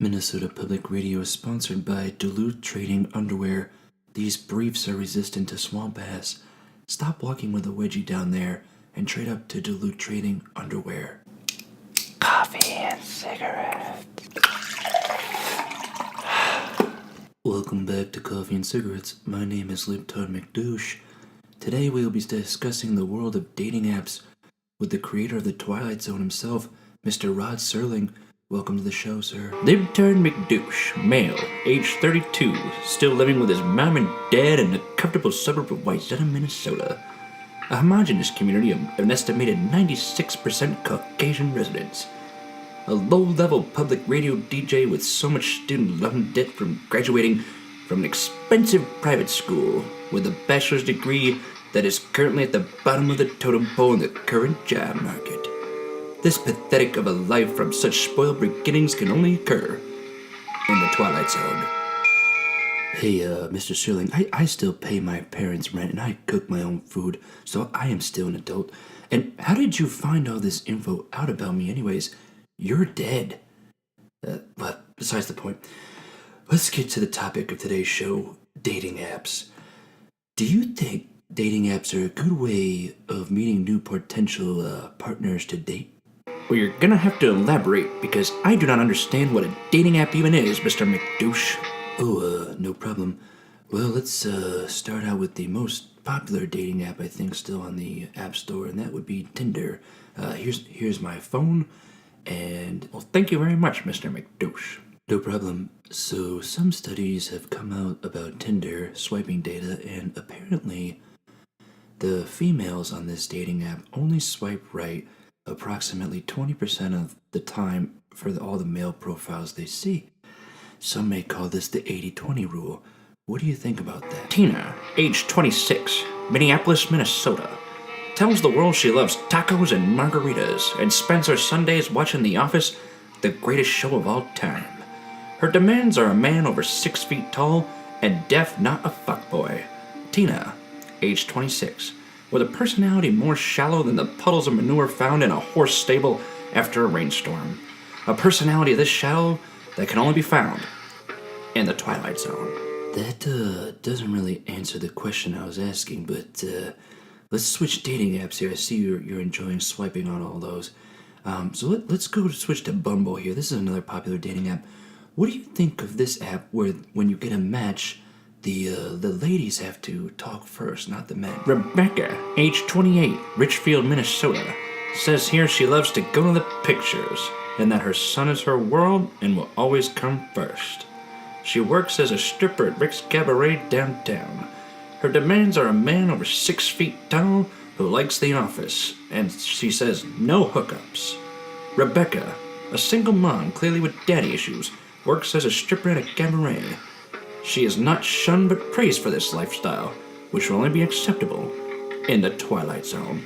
Minnesota Public Radio is sponsored by Duluth Trading Underwear. These briefs are resistant to swamp ass. Stop walking with a wedgie down there and trade up to Duluth Trading Underwear. Coffee and cigarettes. Welcome back to Coffee and Cigarettes. My name is Libtard McDouche. Today we will be discussing the world of dating apps with the creator of the Twilight Zone himself, Mr. Rod Serling. Welcome to the show, sir. Libtard McDouche, male, age 32, still living with his mom and dad in the comfortable suburb of Wayzata, Minnesota. A homogeneous community of an estimated 96% Caucasian residents. A low-level public radio DJ with so much student loan debt from graduating from an expensive private school with a bachelor's degree that is currently at the bottom of the totem pole in the current job market. This pathetic of a life from such spoiled beginnings can only occur in the Twilight Zone. Hey, Mr. Serling, I still pay my parents' rent and I cook my own food, so I am still an adult. And how did you find all this info out about me anyways? You're dead. But besides the point, let's get to the topic of today's show, dating apps. Do you think dating apps are a good way of meeting new potential partners to date? Well, you're gonna have to elaborate, because I do not understand what a dating app even is, Mr. McDouche. Oh, no problem. Well, let's start out with the most popular dating app I think still on the App Store, and that would be Tinder. Here's my phone, and... Well, thank you very much, Mr. McDouche. No problem. So, some studies have come out about Tinder swiping data, and apparently the females on this dating app only swipe right approximately 20% of the time for all the male profiles they see. Some may call this the 80-20 rule. What do you think about that? Tina, age 26, Minneapolis, Minnesota, tells the world she loves tacos and margaritas and spends her Sundays watching The Office, the greatest show of all time. Her demands are a man over 6 feet tall and deaf, not a fuckboy. Tina, age 26, with a personality more shallow than the puddles of manure found in a horse stable after a rainstorm. A personality this shallow that can only be found in the Twilight Zone. That doesn't really answer the question I was asking, but let's switch dating apps here. I see you're enjoying swiping on all those. So let's go switch to Bumble here. This is another popular dating app. What do you think of this app where when you get a match, the ladies have to talk first, not the men? Rebecca, age 28, Richfield, Minnesota, says here she loves to go to the pictures and that her son is her world and will always come first. She works as a stripper at Rick's Cabaret downtown. Her demands are a man over 6 feet tall who likes The Office, and she says no hookups. Rebecca, a single mom clearly with daddy issues, works as a stripper at a cabaret. She is not shunned but praised for this lifestyle, which will only be acceptable in the Twilight Zone.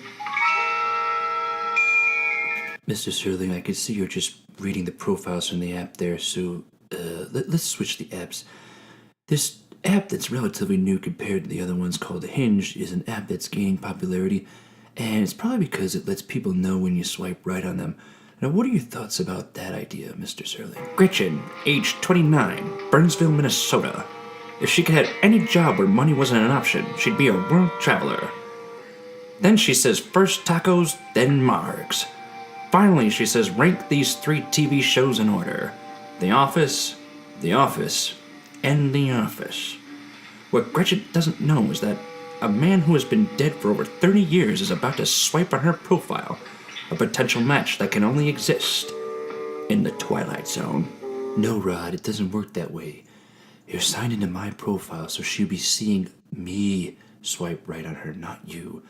Mr. Serling, I can see you're just reading the profiles from the app there, so let's switch the apps. This app that's relatively new compared to the other ones called Hinge is an app that's gaining popularity, and it's probably because it lets people know when you swipe right on them. Now, what are your thoughts about that idea, Mr. Serling? Gretchen, age 29, Burnsville, Minnesota. If she could have any job where money wasn't an option, she'd be a world traveler. Then she says first tacos, then margs. Finally, she says rank these 3 TV shows in order. The Office, and The Office. What Gretchen doesn't know is that a man who has been dead for over 30 years is about to swipe on her profile, a potential match that can only exist in the Twilight Zone. No, Rod, it doesn't work that way. You're signed into my profile, so she'll be seeing me swipe right on her, not you.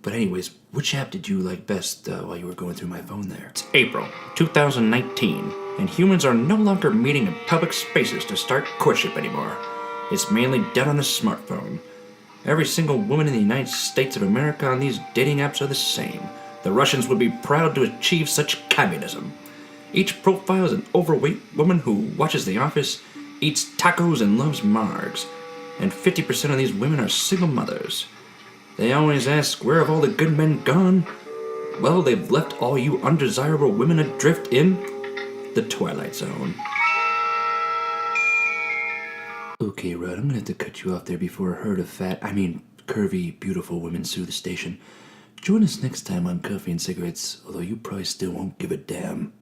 But anyways, which app did you like best while you were going through my phone there? It's April 2019, and humans are no longer meeting in public spaces to start courtship anymore. It's mainly done on the smartphone. Every single woman in the United States of America on these dating apps are the same. The Russians would be proud to achieve such communism. Each profile is an overweight woman who watches The Office, eats tacos, and loves margs. And 50% of these women are single mothers. They always ask, where have all the good men gone? Well, they've left all you undesirable women adrift in The Twilight Zone. Okay, Rod, I'm gonna have to cut you off there before a herd of curvy, beautiful women sue the station. Join us next time on Coffee and Cigarettes, although you probably still won't give a damn.